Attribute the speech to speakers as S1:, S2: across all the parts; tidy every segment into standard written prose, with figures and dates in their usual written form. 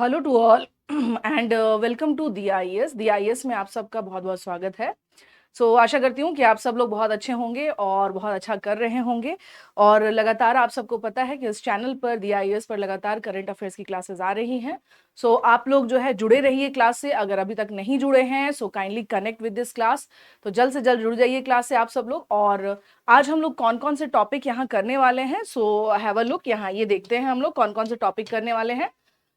S1: Hello to all and welcome to the I S में आप सबका बहुत बहुत स्वागत है। आशा करती हूँ कि आप सब लोग बहुत अच्छे होंगे और बहुत अच्छा कर रहे होंगे। और लगातार आप सबको पता है कि इस चैनल पर दी आई एस पर लगातार करंट अफेयर्स की क्लासेस आ रही हैं। आप लोग जो है जुड़े रहिए क्लास से। अगर अभी तक नहीं जुड़े हैं so kindly connect with this class. तो जल्द से जल्द जुड़ जाइए क्लास से आप सब लोग। और आज हम लोग कौन कौन से टॉपिक यहाँ करने वाले हैं, हैव अ लुक। यहाँ ये देखते हैं हम लोग कौन कौन से टॉपिक करने वाले हैं।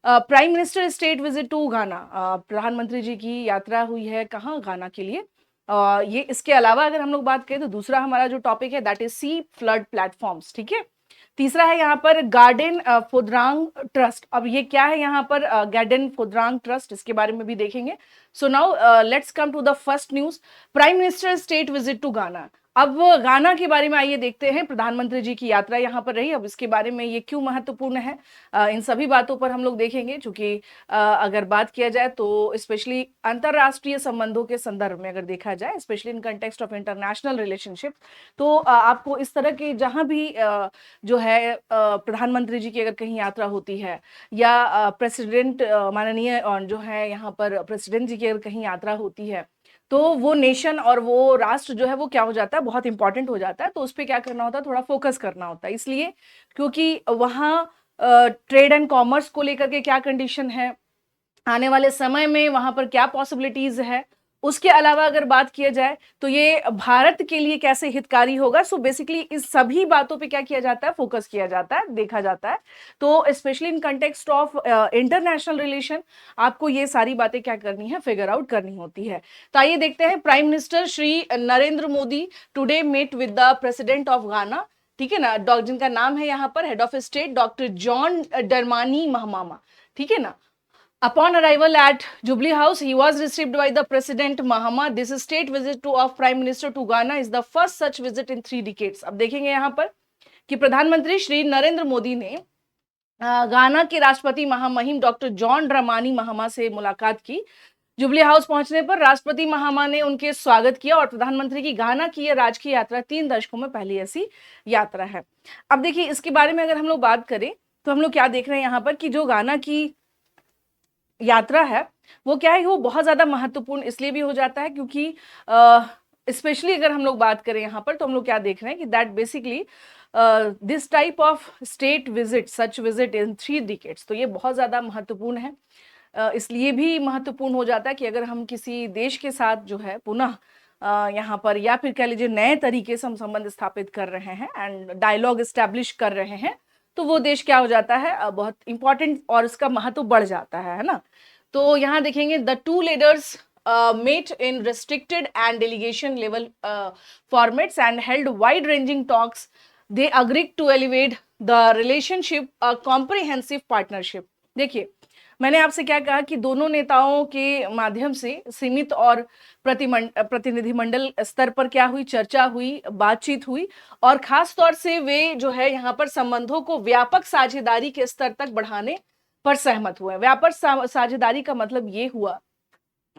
S1: Prime minister state visit to Ghana, प्रधानमंत्री जी की यात्रा हुई है कहाँ, गाना के लिए। ये इसके अलावा अगर हम लोग बात करें तो दूसरा हमारा जो टॉपिक है that is C flood platforms, ठीक है। तीसरा है यहाँ पर गार्डन फुद्रांग ट्रस्ट। अब ये क्या है यहाँ पर गार्डन फुद्रांग ट्रस्ट, इसके बारे में भी देखेंगे। So now let's come to the first news, prime minister state visit to Ghana. अब गाना के बारे में आइए देखते हैं। प्रधानमंत्री जी की यात्रा यहाँ पर रही, अब इसके बारे में ये क्यों महत्वपूर्ण है, इन सभी बातों पर हम लोग देखेंगे। चूंकि अगर बात किया जाए तो स्पेशली अंतरराष्ट्रीय संबंधों के संदर्भ में अगर देखा जाए, specially in context of international relationship, तो आपको इस तरह की जहां भी जो है प्रधानमंत्री जी की अगर कहीं यात्रा होती है या प्रेसिडेंट माननीय जो है यहाँ पर प्रेसिडेंट जी की अगर कहीं यात्रा होती है, तो वो नेशन और वो राष्ट्र जो है वो क्या हो जाता है, बहुत इंपॉर्टेंट हो जाता है। तो उस पर क्या करना होता है, थोड़ा फोकस करना होता है। इसलिए क्योंकि वहाँ ट्रेड एंड कॉमर्स को लेकर के क्या कंडीशन है, आने वाले समय में वहां पर क्या पॉसिबिलिटीज है, उसके अलावा अगर बात किया जाए तो ये भारत के लिए कैसे हितकारी होगा। बेसिकली इस सभी बातों पे क्या किया जाता है, फोकस किया जाता है, देखा जाता है। तो specially in context of international relation आपको ये सारी बातें क्या करनी है, फिगर आउट करनी होती है। तो आइए देखते हैं। Prime minister Shri Narendra Modi today met with the president of Ghana, ठीक है ना, जिनका नाम है यहाँ पर head of state doctor John Dramani Mahama, ठीक है ना। Upon arrival at Jubilee House, he was received by the President Mahama. This state visit to of Prime Minister to Ghana is the first such visit in 3 decades. अब देखेंगे यहाँ पर कि प्रधानमंत्री श्री नरेंद्र मोदी ने गाना के राष्ट्रपति महामहिम डॉक्टर जॉन ड्रमानी महामा से मुलाकात की। जुबली हाउस पहुंचने पर राष्ट्रपति महामा ने उनके स्वागत किया और प्रधानमंत्री की गाना की यह राजकीय यात्रा 3 दशकों में पहली ऐसी यात्रा है। अब देखिए इसके बारे में अगर हम लोग बात करें तो हम लोग क्या देख रहे हैं यहाँ पर कि जो गाना की यात्रा है वो क्या है, वो बहुत ज्यादा महत्वपूर्ण इसलिए भी हो जाता है क्योंकि स्पेशली अगर हम लोग बात करें यहाँ पर तो हम लोग क्या देख रहे हैं कि that basically this type of state visit, such visit in 3 decades, तो ये बहुत ज्यादा महत्वपूर्ण है। इसलिए भी महत्वपूर्ण हो जाता है कि अगर हम किसी देश के साथ जो है पुनः यहाँ पर या फिर कह लीजिए नए तरीके से हम संबंध स्थापित कर रहे हैं एंड डायलॉग एस्टेब्लिश कर रहे हैं, तो वो देश क्या हो जाता है, बहुत इंपॉर्टेंट और उसका महत्व बढ़ जाता है ना। तो यहाँ देखेंगे the two leaders met in restricted and delegation level formats and held wide ranging talks. They agreed to elevate the relationship a comprehensive partnership. देखिए मैंने आपसे क्या कहा कि दोनों नेताओं के माध्यम से सीमित और प्रतिनिधिमंडल स्तर पर क्या हुई, चर्चा हुई, बातचीत हुई और खास तौर से वे जो है यहाँ पर संबंधों को व्यापक साझेदारी के स्तर तक बढ़ाने पर सहमत हुए। व्यापक साझेदारी का मतलब ये हुआ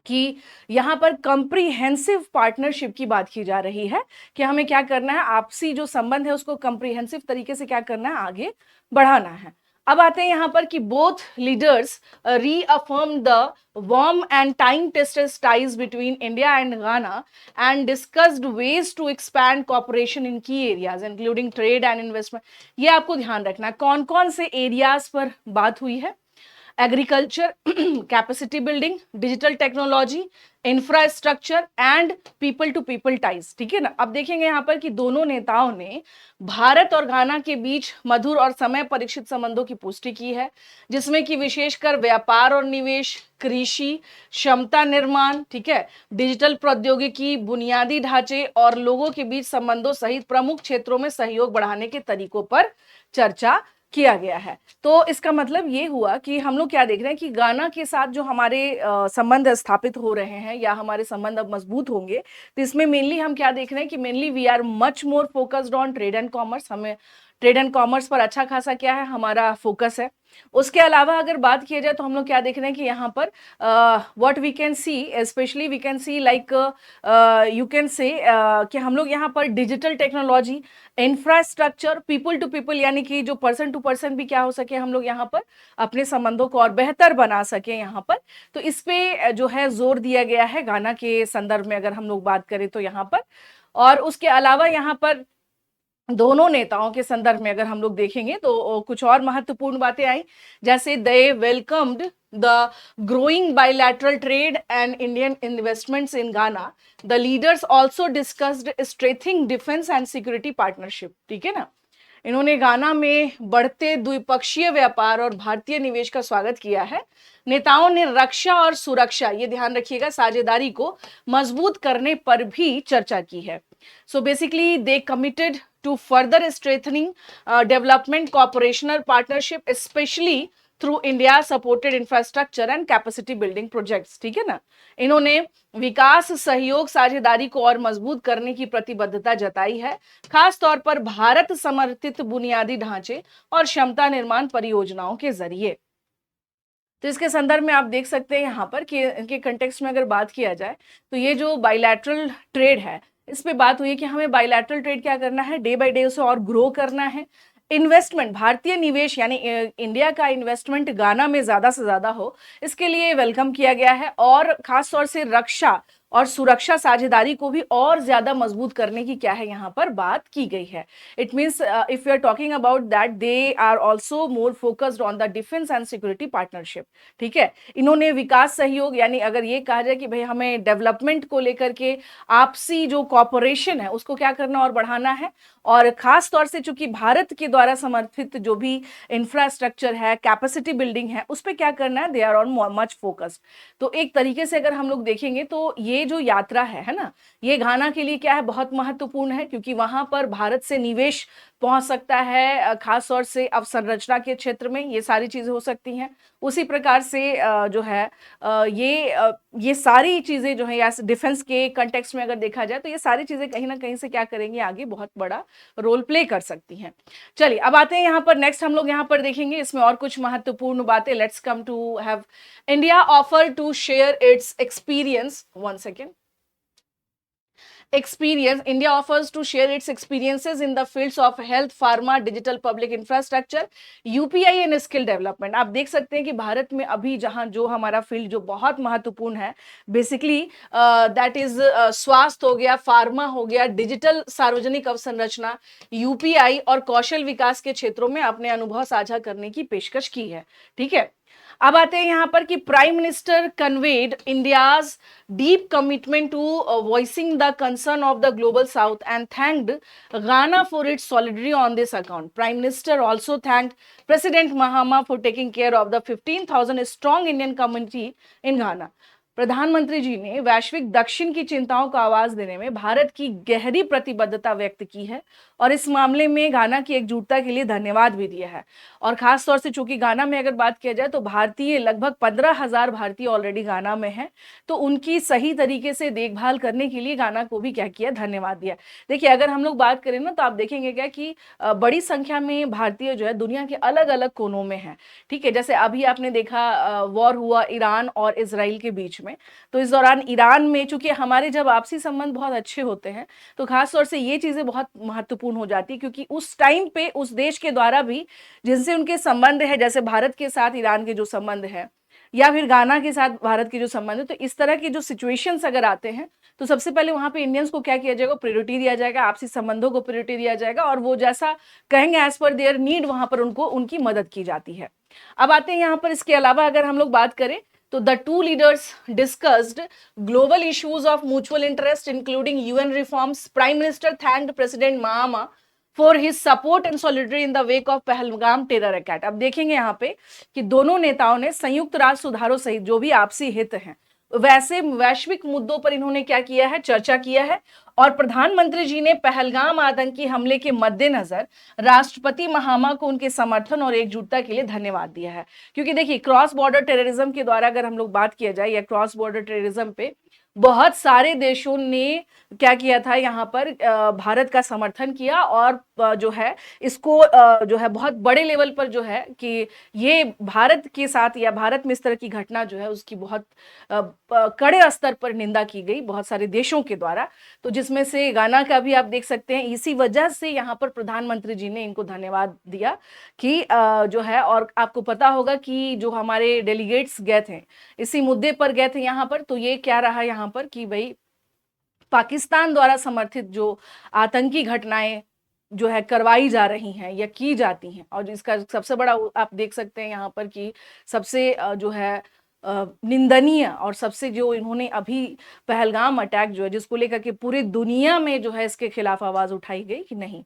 S1: कि यहाँ पर कंप्रीहेंसिव पार्टनरशिप की बात की जा रही है कि हमें क्या करना है, आपसी जो संबंध है उसको कंप्रीहेंसिव तरीके से क्या करना है, आगे बढ़ाना है। अब आते हैं यहाँ पर कि both leaders reaffirm the warm and time tested ties between India and Ghana and discussed ways to expand cooperation in key areas including trade and investment. ये आपको ध्यान रखना है कौन कौन से एरियाज पर बात हुई है, agriculture, capacity building, digital technology, infrastructure and people to people ties, ठीक है ना। अब देखेंगे यहाँ पर कि दोनों नेताओं ने भारत और घाना के बीच मधुर और समय परीक्षित संबंधों की पुष्टि की है, जिसमें कि विशेषकर व्यापार और निवेश, कृषि, क्षमता निर्माण, ठीक है, डिजिटल प्रौद्योगिकी, बुनियादी ढांचे और लोगों के बीच संबंधों सहित प्रमुख क्षेत्रों में सहयोग बढ़ाने के तरीकों पर चर्चा किया गया है। तो इसका मतलब ये हुआ कि हम लोग क्या देख रहे हैं कि गाना के साथ जो हमारे संबंध स्थापित हो रहे हैं या हमारे संबंध अब मजबूत होंगे, तो इसमें मेनली हम क्या देख रहे हैं कि mainly we are much more focused on trade and commerce. हमें ट्रेड एंड कॉमर्स पर अच्छा खासा क्या है हमारा फोकस है। उसके अलावा अगर बात किया जाए तो हम लोग क्या देख रहे हैं कि यहाँ पर what we can see, specially we can see like you can say कि हम लोग यहाँ पर digital technology, infrastructure, people to people, यानी कि जो पर्सन टू पर्सन भी क्या हो सके हम लोग यहाँ पर अपने संबंधों को और बेहतर बना सके यहाँ पर। तो इस पे जो है जोर दिया गया है गाना के संदर्भ में अगर हम लोग बात करें तो यहाँ पर। और उसके अलावा यहाँ पर दोनों नेताओं के संदर्भ में अगर हम लोग देखेंगे तो कुछ और महत्वपूर्ण बातें आई, जैसे they welcomed the growing bilateral trade and Indian investments in Ghana. The leaders also discussed strengthening defence and security partnership. ठीक है ना, इन्होंने गाना में बढ़ते द्विपक्षीय व्यापार और भारतीय निवेश का स्वागत किया है। नेताओं ने रक्षा और सुरक्षा, ये ध्यान रखिएगा, साझेदारी को मजबूत करने पर भी चर्चा की है। So basically they committed to further strengthening development cooperational partnership especially through India supported infrastructure and capacity building projects. ठीक है ना, इन्होंने विकास सहयोग साझेदारी को और मजबूत करने की प्रतिबद्धता जताई है, खास तौर पर भारत समर्थित बुनियादी ढांचे और क्षमता निर्माण परियोजनाओं के जरिए। तो इसके संदर्भ में आप देख सकते हैं यहाँ पर कि इनके कंटेक्स्ट में अगर बात किया जाए तो ये जो बायलैटरल ट्रेड है इस पे बात हुई है कि हमें बायलैटरल ट्रेड क्या करना है, डे बाय डे उसे और ग्रो करना है। इन्वेस्टमेंट, भारतीय निवेश यानी इंडिया का इन्वेस्टमेंट गाना में ज्यादा से ज्यादा हो, इसके लिए वेलकम किया गया है। और खास तौर से रक्षा और सुरक्षा साझेदारी को भी और ज्यादा मजबूत करने की क्या है यहाँ पर बात की गई है। It means if you are talking about that they are also more focused on the defence and security partnership. ठीक है, इन्होंने विकास सहयोग, यानी अगर ये कहा जाए कि भाई हमें डेवलपमेंट को लेकर के आपसी जो कॉपरेशन है उसको क्या करना और बढ़ाना है, और खास तौर से चूंकि भारत के द्वारा समर्थित जो भी इंफ्रास्ट्रक्चर है, कैपेसिटी बिल्डिंग है, उस पर क्या करना है, they are on much focused. तो एक तरीके से अगर हम लोग देखेंगे तो ये जो यात्रा है ना, ये घाना के लिए क्या है, बहुत महत्वपूर्ण है, क्योंकि वहां पर भारत से निवेश पहुंच सकता है, खास तौर से अवसंरचना के क्षेत्र में ये सारी चीजें हो सकती हैं। उसी प्रकार से जो है ये सारी चीजें जो है या डिफेंस के कंटेक्स्ट में अगर देखा जाए तो ये सारी चीजें कहीं ना कहीं से क्या करेंगी, आगे बहुत बड़ा रोल प्ले कर सकती हैं। चलिए अब आते हैं यहाँ पर, नेक्स्ट हम लोग यहाँ पर देखेंगे इसमें और कुछ महत्वपूर्ण बातें। Let's come to have India offer to share its experience, one second, experience. India offers to share its experiences in the fields of health, pharma, digital public infrastructure, UPI and skill development. आप देख सकते हैं कि भारत में अभी जहां जो हमारा फील्ड जो बहुत महत्वपूर्ण है, बेसिकली दैट इज स्वास्थ्य हो गया, फार्मा हो गया, डिजिटल सार्वजनिक अवसंरचना, यूपीआई और कौशल विकास के क्षेत्रों में अपने अनुभव साझा करने की पेशकश की है। ठीक है, अब आते हैं यहां पर कि prime minister conveyed India's deep commitment to voicing the concern of the global south and thanked Ghana for its solidarity on this account. Prime minister also thanked president Mahama for taking care of the 15,000 strong Indian community in Ghana. प्रधानमंत्री जी ने वैश्विक दक्षिण की चिंताओं को आवाज देने में भारत की गहरी प्रतिबद्धता व्यक्त की है और इस मामले में गाना की एकजुटता के लिए धन्यवाद भी दिया है। और खास तौर से चूंकि गाना में अगर बात किया जाए तो भारतीय लगभग 15,000 भारतीय ऑलरेडी गाना में हैं, तो उनकी सही तरीके से देखभाल करने के लिए गाना को भी क्या किया, धन्यवाद दिया। देखिए अगर हम लोग बात करें ना तो आप देखेंगे क्या कि बड़ी संख्या में भारतीय जो है दुनिया के अलग अलग कोनों में है। ठीक है, जैसे अभी आपने देखा वॉर हुआ ईरान और इसराइल के बीच में, तो इस दौरान ईरान में चूंकि हमारे जब आपसी संबंध बहुत अच्छे होते हैं तो खास तौर से ये चीजें बहुत महत्वपूर्ण हो जाती है, क्योंकि उस टाइम पे उस देश के द्वारा भी जिनसे उनके संबंध है, जैसे भारत के साथ ईरान के जो संबंध है या फिर गाना के साथ भारत के जो संबंध है, तो इस तरह के जो सिचुएशंस अगर आते हैं तो सबसे पहले वहां पे इंडियंस को क्या किया जाएगा, प्रायोरिटी दिया जाएगा, आपसी संबंधों को प्रायोरिटी दिया जाएगा और वो जैसा कहेंगे एज पर देयर नीड वहां पर उनको उनकी मदद की जाती है। अब आते हैं यहाँ पर, इसके अलावा अगर हम लोग बात करें तो the two leaders discussed global issues of mutual interest including UN reforms. Prime Minister thanked President Mahama for his support and solidarity in the wake of Pahalgam terror attack. अब देखेंगे यहाँ पे कि दोनों नेताओं ने संयुक्त राष्ट्र सुधारों सहित जो भी आपसी हित हैं वैसे वैश्विक मुद्दों पर इन्होंने क्या किया है, चर्चा किया है। और प्रधानमंत्री जी ने पहलगाम आतंकी हमले के मद्देनजर राष्ट्रपति महामा को उनके समर्थन और एकजुटता के लिए धन्यवाद दिया है। क्योंकि देखिए क्रॉस बॉर्डर टेररिज्म के द्वारा अगर हम लोग बात किया जाए या क्रॉस बॉर्डर टेररिज्म पे बहुत सारे देशों ने क्या किया था यहाँ पर, भारत का समर्थन किया और जो है इसको जो है बहुत बड़े लेवल पर जो है कि ये भारत के साथ या भारत में इस तरह की घटना जो है उसकी बहुत कड़े स्तर पर निंदा की गई बहुत सारे देशों के द्वारा। तो जिसमें से गाना का भी आप देख सकते हैं, इसी वजह से यहाँ पर प्रधानमंत्री जी ने इनको धन्यवाद दिया कि जो है, और आपको पता होगा कि जो हमारे डेलीगेट्स गए थे इसी मुद्दे पर गए थे यहाँ पर, तो ये क्या रहा यहाँ पर कि भाई पाकिस्तान द्वारा समर्थित जो आतंकी घटनाएं जो है करवाई जा रही हैं या की जाती हैं, और इसका सबसे बड़ा आप देख सकते हैं यहाँ पर कि सबसे जो है निंदनीय और सबसे जो इन्होंने अभी पहलगाम अटैक जो है जिसको लेकर के पूरी दुनिया में जो है इसके खिलाफ आवाज उठाई गई कि नहीं,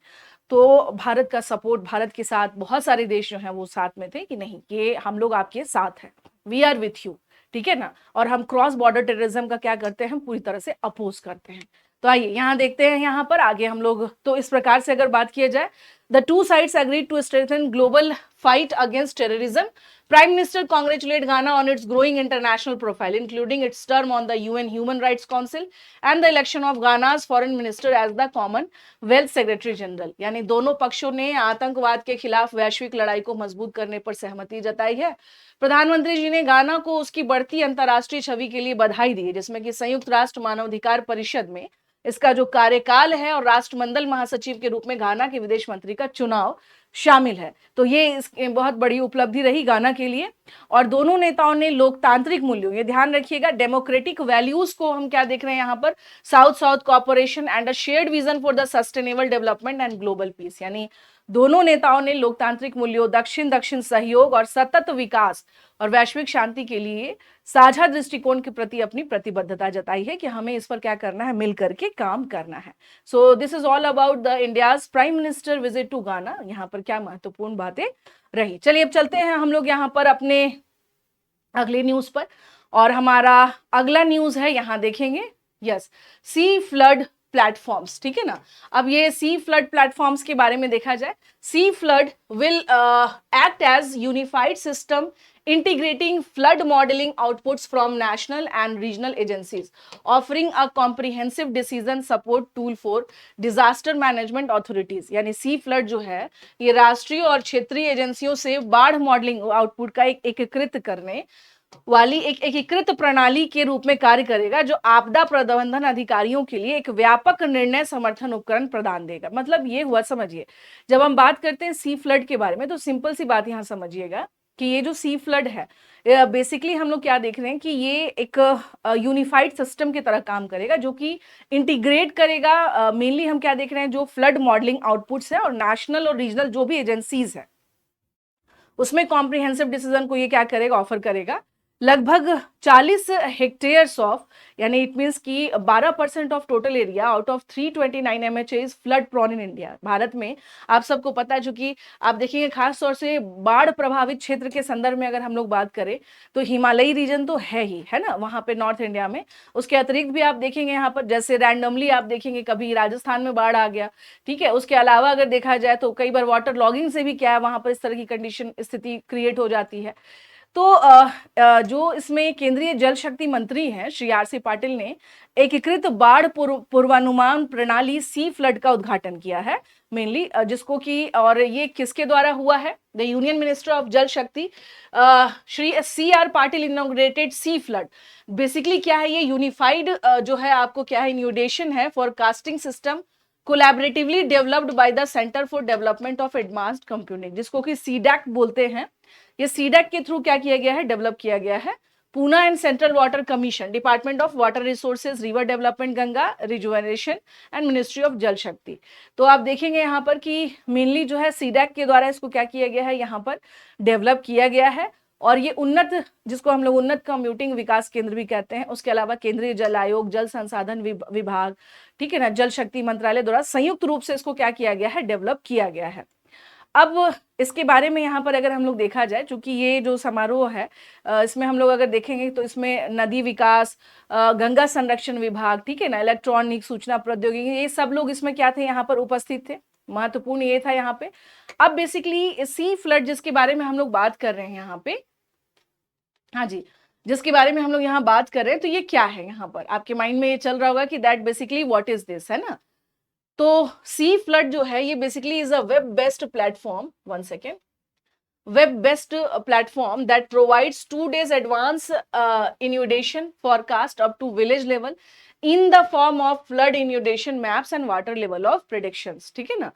S1: तो भारत का सपोर्ट, भारत के साथ बहुत सारे देश जो हैं वो साथ में थे कि नहीं, ये हम लोग आपके साथ हैं, वी आर विथ यू, ठीक है ना। और हम क्रॉस बॉर्डर टेररिज्म का क्या करते हैं, पूरी तरह से अपोज करते हैं। तो आइए यहाँ देखते हैं यहाँ पर आगे हम लोग, तो इस प्रकार से अगर बात किया जाए, the two sides agreed to strengthen global fight against terrorism. Prime Minister congratulated Ghana on its growing international profile, including its term on the UN Human Rights Council and the election of Ghana's foreign minister as the Commonwealth Secretary General. यानी दोनों पक्षों ने आतंकवाद के खिलाफ वैश्विक लड़ाई को मजबूत करने पर सहमति जताई है। प्रधानमंत्री जी ने गाना को उसकी बढ़ती अंतर्राष्ट्रीय छवि के लिए बधाई दी, जिसमें कि संयुक्त राष्ट्र मानवाधिकार परिषद में इसका जो कार्यकाल है और राष्ट्रमंडल महासचिव के रूप में गाना के विदेश मंत्री का चुनाव शामिल है। तो ये बहुत बड़ी उपलब्धि रही गाना के लिए। और दोनों नेताओं ने लोकतांत्रिक मूल्यों, ये ध्यान रखिएगा, डेमोक्रेटिक वैल्यूज को हम क्या देख रहे हैं यहाँ पर, south south cooperation and a shared vision for the sustainable development and global piece, यानी दोनों नेताओं ने लोकतांत्रिक मूल्यों, दक्षिण दक्षिण सहयोग और सतत विकास और वैश्विक शांति के लिए साझा दृष्टिकोण के प्रति अपनी प्रतिबद्धता जताई है कि हमें इस पर क्या करना है, मिल करके काम करना है। So this is all about the India's prime minister visit to Ghana. यहाँ पर क्या महत्वपूर्ण बातें रही। चलिए अब चलते हैं हम लोग यहाँ पर अपने अगले न्यूज पर, और हमारा अगला न्यूज है, यहाँ देखेंगे, यस, सी फ्लड प्लेटफॉर्म्स, ठीक है ना। अब ये सी फ्लड प्लेटफॉर्म्स के बारे में देखा जाए, C flood will act as unified system integrating flood modeling outputs from national and regional agencies, offering a comprehensive decision support tool for disaster management authorities। यानी सी फ्लड जो है ये राष्ट्रीय और क्षेत्रीय एजेंसियों से बाढ़ मॉडलिंग आउटपुट का एक एकीकृत करने वाली एक एकीकृत प्रणाली के रूप में कार्य करेगा, जो आपदा प्रबंधन अधिकारियों के लिए एक व्यापक निर्णय समर्थन उपकरण प्रदान देगा। मतलब ये हुआ, समझिए, जब हम बात करते हैं सी फ्लड के बारे में तो सिंपल सी बात यहाँ समझिएगा कि ये जो सी फ्लड है बेसिकली हम लोग क्या देख रहे हैं कि ये एक यूनिफाइड सिस्टम की तरह काम करेगा, जो कि इंटीग्रेट करेगा। मेनली हम क्या देख रहे हैं, जो फ्लड मॉडलिंग आउटपुट्स है और नेशनल और रीजनल जो भी एजेंसीज है उसमें कॉम्प्रिहेंसिव डिसीजन को ये क्या करेगा, ऑफर करेगा। लगभग 40 हेक्टेयर्स ऑफ, यानी इट मीन्स कि 12% of total area out of 329 MHA is flood prone in India. भारत में आप सबको पता है, चूंकि आप देखिए खास तौर से बाढ़ प्रभावित क्षेत्र के संदर्भ में अगर हम लोग बात करें तो हिमालयी रीजन तो है ही, है ना, वहां पे नॉर्थ इंडिया में। उसके अतिरिक्त भी आप देखेंगे यहाँ पर जैसे रैंडमली आप देखेंगे कभी राजस्थान में बाढ़ आ गया, ठीक है। उसके अलावा अगर देखा जाए तो कई बार वाटर लॉगिंग से भी क्या है वहां पर इस तरह की कंडीशन स्थिति क्रिएट हो जाती है। तो जो इसमें केंद्रीय जल शक्ति मंत्री हैं श्री आर.सी. पाटिल ने एकीकृत बाढ़ पूर्वानुमान प्रणाली सी फ्लड का उद्घाटन किया है मेनली, जिसको कि, और ये किसके द्वारा हुआ है, द यूनियन मिनिस्टर ऑफ जल शक्ति श्री C.R. पाटिल इनॉग्रेटेड सी फ्लड। बेसिकली क्या है, ये यूनिफाइड जो है आपको क्या है, इन्यूडेशन है forecasting system collaboratively developed by the centre for development of advanced computing, जिसको कि सीडैक बोलते हैं। ये सीडैक के थ्रू क्या किया गया है, डेवलप किया गया है। Poona and central water commission, department of water resources, river development, Ganga rejuvenation and ministry of जल शक्ति। तो आप देखेंगे यहाँ पर कि मेनली जो है सीडैक के द्वारा इसको क्या किया गया है, यहाँ पर डेवलप किया गया है। और ये उन्नत, जिसको हम लोग उन्नत कंप्यूटिंग विकास केंद्र भी कहते हैं, उसके अलावा केंद्रीय जल आयोग, जल संसाधन विभाग, ठीक है ना, जल शक्ति मंत्रालय द्वारा संयुक्त रूप से इसको क्या किया गया है, डेवलप किया गया है। अब इसके बारे में यहाँ पर अगर हम लोग देखा जाए, चूंकि ये जो समारोह है इसमें हम लोग अगर देखेंगे तो इसमें नदी विकास, गंगा संरक्षण विभाग, ठीक है ना, इलेक्ट्रॉनिक सूचना प्रौद्योगिकी, ये सब लोग इसमें क्या थे, यहाँ पर उपस्थित थे। महत्वपूर्ण ये था यहाँ पे। अब बेसिकली सी फ्लड जिसके बारे में हम लोग बात कर रहे हैं यहाँ पे, हाँ जी, जिसके बारे में हम लोग यहाँ बात कर रहे हैं, तो ये क्या है, यहाँ पर आपके माइंड में ये चल रहा होगा कि that basically what is this, है ना। तो सी फ्लड जो है ये basically is a web based platform, one second, web based platform that provides 2 days advance inundation forecast up to village level in the form of flood inundation maps and water level of predictions, ठीक है ना।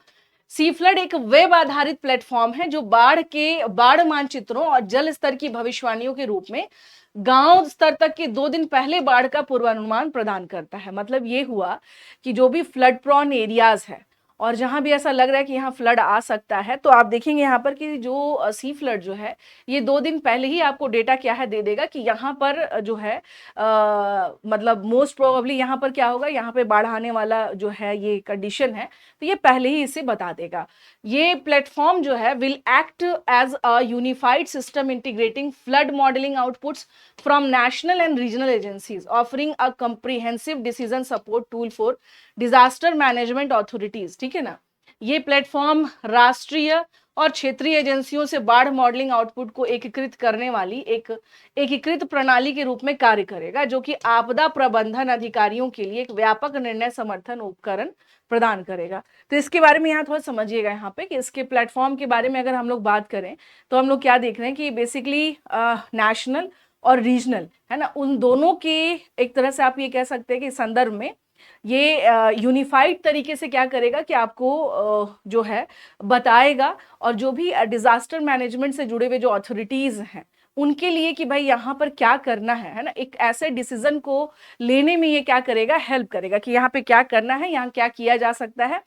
S1: सी flood एक web आधारित platform है जो बाढ़ मानचित्रों और जल स्तर की भविष्यवाणियों के रूप में गांव स्तर तक के 2 दिन पहले बाढ़ का पूर्वानुमान प्रदान करता है। मतलब ये हुआ कि जो भी फ्लड प्रॉन एरियाज है और जहां भी ऐसा लग रहा है कि यहाँ फ्लड आ सकता है, तो आप देखेंगे यहाँ पर कि जो सी फ्लड जो है ये 2 दिन पहले ही आपको डेटा क्या है दे देगा कि यहाँ पर जो है मतलब मोस्ट प्रोबेबली यहाँ पर क्या होगा, यहाँ पे बाढ़ आने वाला जो है ये कंडीशन है, तो ये पहले ही इसे बता देगा। ये प्लेटफॉर्म जो है will act as a unified system integrating flood modelling outputs from national and regional agencies, offering a comprehensive decision support tool for disaster management authorities, ठीक है ना। ये प्लेटफॉर्म राष्ट्रीय और क्षेत्रीय एजेंसियों से बाढ़ मॉडलिंग आउटपुट को एकीकृत करने वाली एक एकीकृत प्रणाली के रूप में कार्य करेगा, जो कि आपदा प्रबंधन अधिकारियों के लिए एक व्यापक निर्णय समर्थन उपकरण प्रदान करेगा। तो इसके बारे में यहाँ थोड़ा समझिएगा यहाँ पे कि इसके प्लेटफॉर्म के बारे में अगर हम लोग बात करें तो हम लोग क्या देख रहे हैं कि बेसिकली नेशनल और रीजनल, है ना, उन दोनों के एक तरह से आप ये कह सकते हैं कि संदर्भ में ये यूनिफाइड तरीके से क्या करेगा कि आपको जो है बताएगा, और जो भी डिजास्टर मैनेजमेंट से जुड़े हुए जो अथॉरिटीज हैं उनके लिए कि भाई यहाँ पर क्या करना है ना, एक ऐसे डिसीजन को लेने में ये क्या करेगा, हेल्प करेगा कि यहाँ पे क्या करना है, यहाँ क्या किया जा सकता है।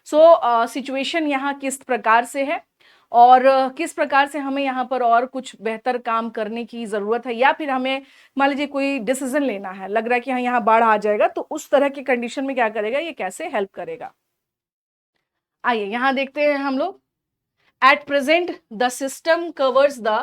S1: सो सिचुएशन यहाँ किस प्रकार से है और किस प्रकार से हमें यहाँ पर और कुछ बेहतर काम करने की जरूरत है, या फिर हमें मान लीजिए कोई डिसीजन लेना है, लग रहा है कि हाँ यहाँ बाढ़ आ जाएगा, तो उस तरह की कंडीशन में क्या करेगा, ये कैसे हेल्प करेगा। आइए यहाँ देखते हैं हम लोग। At present, the system covers the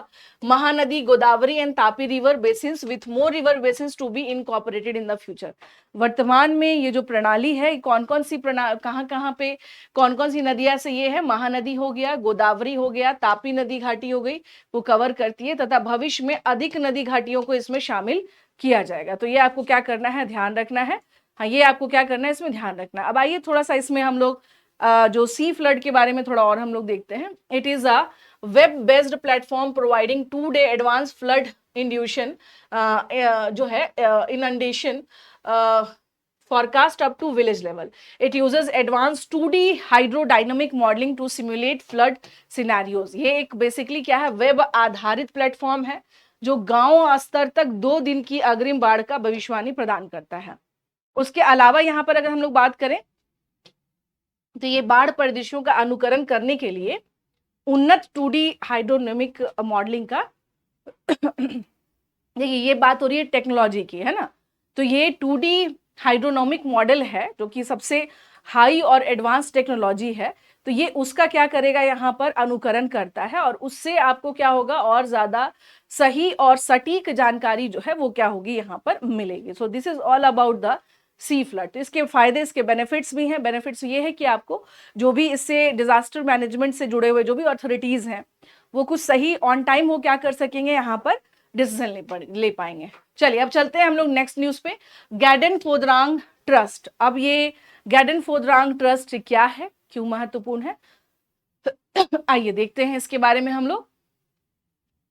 S1: Mahanadi, Godavari and Tapi river basins with more river basins to be incorporated in the future. वर्तमान में ये जो प्रणाली है कौन कौन सी कहाँ कहाँ पे कौन कौन सी नदियां से ये है, महानदी हो गया, गोदावरी हो गया, तापी नदी घाटी हो गई, वो कवर करती है, तथा भविष्य में अधिक नदी घाटियों को इसमें शामिल किया जाएगा। तो ये आपको क्या करना है, ध्यान रखना है। हाँ, ये आपको क्या करना है, इसमें ध्यान रखना है। अब आइए थोड़ा सा इसमें हम लोग जो सी फ्लड के बारे में थोड़ा और हम लोग देखते हैं। It is a web based platform providing 2 day advance flood inundation जो है inundation forecast up to village level. It uses advanced 2D hydrodynamic modeling to simulate flood scenarios. ये एक बेसिकली क्या है, वेब आधारित प्लेटफॉर्म है जो गांव स्तर तक 2 दिन की अग्रिम बाढ़ का भविष्यवाणी प्रदान करता है। उसके अलावा यहाँ पर अगर हम लोग बात करें तो ये बाढ़ परिदृश्यों का अनुकरण करने के लिए उन्नत 2D हाइड्रोनॉमिक मॉडलिंग का देखिए ये बात हो रही है टेक्नोलॉजी की, है ना। तो ये 2D हाइड्रोनॉमिक मॉडल है जो कि सबसे हाई और एडवांस टेक्नोलॉजी है, तो ये उसका क्या करेगा, यहाँ पर अनुकरण करता है, और उससे आपको क्या होगा, और ज्यादा सही और सटीक जानकारी जो है वो क्या होगी यहाँ पर मिलेगी। So this is all about the C flood. तो इसके फायदे, इसके बेनिफिट्स भी हैं। बेनिफिट्स ये है कि आपको जो भी इससे डिजास्टर मैनेजमेंट से जुड़े हुए जो भी अथॉरिटीज हैं वो कुछ सही ऑन टाइम वो क्या कर सकेंगे, यहाँ पर डिसीजन ले पाएंगे। चलिए अब चलते हैं हम लोग नेक्स्ट न्यूज पे। गैडन फोदरांग ट्रस्ट। अब ये गैडन फोदरांग ट्रस्ट क्या है, क्यों महत्वपूर्ण है, आइए देखते हैं इसके बारे में हम लोग।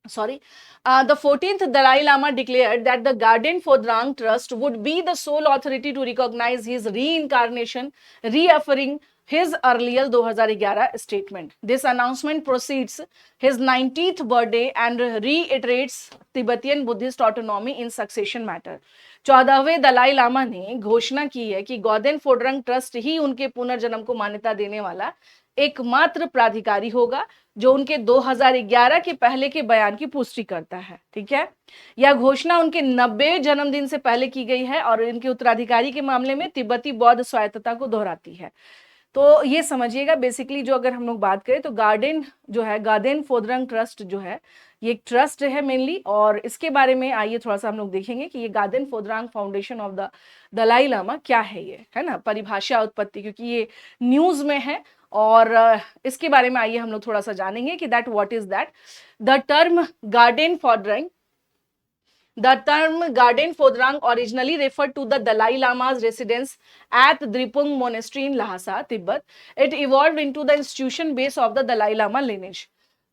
S1: The 14th Dalai Lama declared that the Garden Phodrang Trust would be the sole authority to recognize his reincarnation, reaffirming his earlier 2011 statement. This announcement precedes his 90th birthday and reiterates Tibetan Buddhist autonomy in succession matter. 14वें Dalai Lama ने घोषणा की है कि Gordon फोड्रंग trust ही उनके पुनर्जन्म को मान्यता देने वाला एकमात्र प्राधिकारी होगा जो उनके 2011 के पहले के बयान की पुष्टि करता है। ठीक है, यह घोषणा उनके 90 जन्मदिन से पहले की गई है और इनके उत्तराधिकारी के मामले में तिब्बती बौद्ध स्वायत्तता को दोहराती है। तो ये समझिएगा बेसिकली जो अगर हम लोग बात करें तो गार्डन जो है, गार्डन फोदरंग ट्रस्ट जो है ये एक ट्रस्ट है मेनली, और इसके बारे में आइए थोड़ा सा हम लोग देखेंगे कि ये Gaden Phodrang foundation of the Dalai Lama क्या है, ये है ना, परिभाषा उत्पत्ति, क्योंकि ये न्यूज में है और इसके बारे में आइए हम लोग थोड़ा सा जानेंगे कि that what is that. The term Gaden Phodrang The term Garden Phodrang originally referred to the Dalai Lama's residence at Dripung Monastery in Lhasa, Tibet. It evolved into the institution base of the Dalai Lama lineage.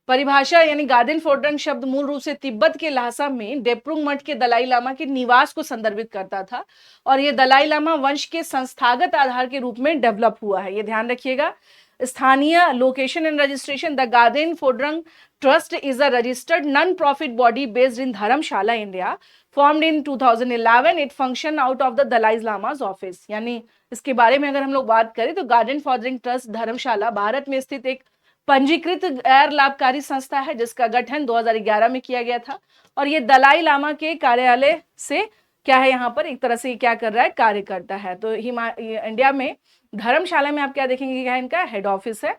S1: परिभाषा यानी garden फोड्रंग शब्द मूल रूप से तिब्बत के लहासा में डेप्रुंग मठ के दलाई लामा के निवास को संदर्भित करता था और ये दलाई लामा वंश के संस्थागत आधार के रूप में डेवलप हुआ है। ये ध्यान रखिएगा। स्थानीय location and registration, the Gaden Phodrang trust is a registered non profit body based in Dharamshala, India, formed in 2011। It function out of the Dalai Lama's office. यानी इसके बारे में अगर हम लोग बात करें तो गार्डन फोड्रंग ट्रस्ट धर्मशाला भारत में स्थित एक पंजीकृत गैर लाभकारी संस्था है जिसका गठन 2011 में किया गया था और ये दलाई लामा के कार्यालय से क्या है, यहाँ पर एक तरह से क्या कर रहा है, कार्य करता है। तो इंडिया में धर्मशाला में आप क्या देखेंगे, क्या इनका हेड ऑफिस है।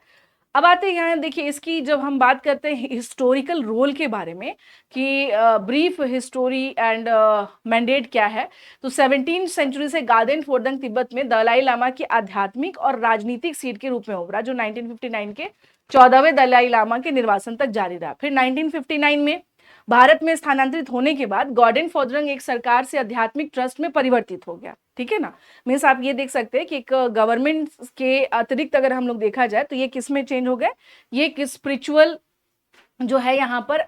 S1: अब आते हैं यहाँ, देखिए इसकी जब हम बात करते हैं हिस्टोरिकल रोल के बारे में कि ब्रीफ हिस्टोरी एंड मैंडेट क्या है, तो 17वीं सेंचुरी से गार्डन फोड्रंग तिब्बत में दलाई लामा की आध्यात्मिक और राजनीतिक सीट के रूप में उभरा जो 1959 के 14वें दलाई लामा के निर्वासन तक जारी रहा। फिर 1959 में भारत में स्थानांतरित होने के बाद गार्डन फोड्रंग एक सरकार से आध्यात्मिक ट्रस्ट में परिवर्तित हो गया। ठीक है ना, मीन्स आप ये देख सकते हैं कि एक गवर्नमेंट के अतिरिक्त अगर हम लोग देखा जाए तो ये किस में चेंज हो गए, ये एक स्पिरिचुअल जो है यहाँ पर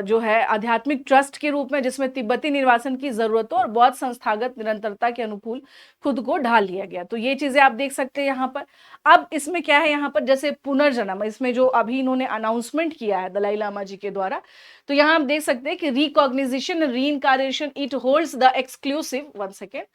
S1: जो है आध्यात्मिक ट्रस्ट के रूप में जिसमें तिब्बती निर्वासन की जरूरतों और बहुत संस्थागत निरंतरता के अनुकूल खुद को ढाल लिया गया। तो ये चीजें आप देख सकते हैं यहाँ पर। अब इसमें क्या है, यहाँ पर जैसे पुनर्जन्म, इसमें जो अभी इन्होंने अनाउंसमेंट किया है दलाई लामा जी के द्वारा, तो यहाँ आप देख सकते हैं कि recognition, reincarnation, it holds the exclusive, one second,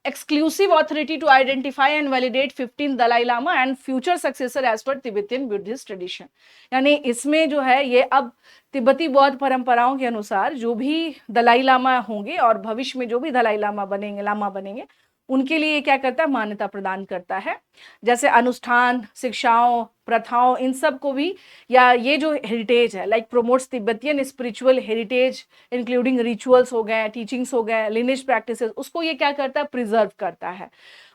S1: exclusive authority to identify and validate 15 Dalai Lama and future successor as per Tibetan Buddhist tradition। यानी इसमें जो है ये अब तिब्बती बौद्ध परंपराओं के अनुसार जो भी दलाई लामा होंगे और भविष्य में जो भी दलाई लामा बनेंगे उनके लिए ये क्या करता है, मान्यता प्रदान करता है। जैसे अनुष्ठान, शिक्षाओं, प्रथाओं, इन सब को भी, या ये जो हेरिटेज है like promotes Tibetan spiritual heritage including rituals हो गए, टीचिंग्स हो गए, लिनेज प्रैक्टिसेस, उसको ये क्या करता है, प्रिजर्व करता है।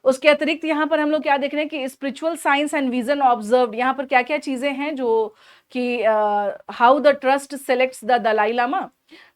S1: उसके अतिरिक्त यहाँ पर हम लोग क्या देख रहे हैं कि spiritual science and vision observe, यहाँ पर क्या क्या चीजें हैं जो कि how the trust selects the Dalai Lama.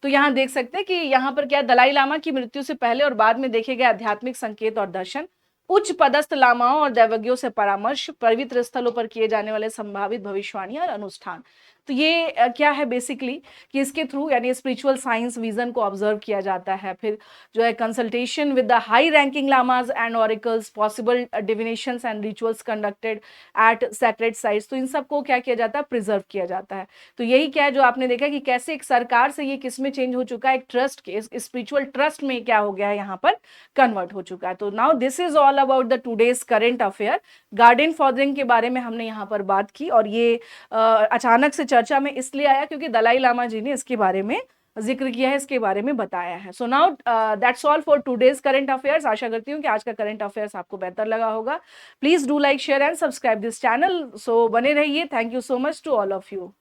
S1: तो यहाँ देख सकते हैं कि यहाँ पर क्या, दलाई लामा की मृत्यु से पहले और बाद में देखे गए आध्यात्मिक संकेत और दर्शन, उच्च पदस्थ लामाओं और दैवज्ञों से परामर्श, पवित्र स्थलों पर किए जाने वाले संभावित भविष्यवाणी और अनुष्ठान। तो ये क्या है बेसिकली कि इसके थ्रू यानी स्पिरिचुअल साइंस विजन को ऑब्जर्व किया जाता है। फिर जो है consultation with the high ranking lamas and oracles, possible divinations and rituals conducted at sacred sites, तो इन सबको क्या किया जाता है, प्रिजर्व किया जाता है। तो यही क्या है जो आपने देखा कि कैसे एक सरकार से ये किस में चेंज हो चुका है, एक ट्रस्ट के, स्पिरिचुअल ट्रस्ट में क्या हो गया है, यहाँ पर कन्वर्ट हो चुका है। तो now this is all about the today's current affair. Gaden Phodrang के बारे में हमने यहाँ पर बात की और ये अचानक से चर्चा में इसलिए आया क्योंकि दलाई लामा जी ने इसके बारे में जिक्र किया है, इसके बारे में बताया है। So now that's all for today's current affairs. आशा करती हूँ कि आज का करंट अफेयर्स आपको बेहतर लगा होगा। Please do like, share and subscribe this channel. So बने रहिए। Thank you so much to all of you.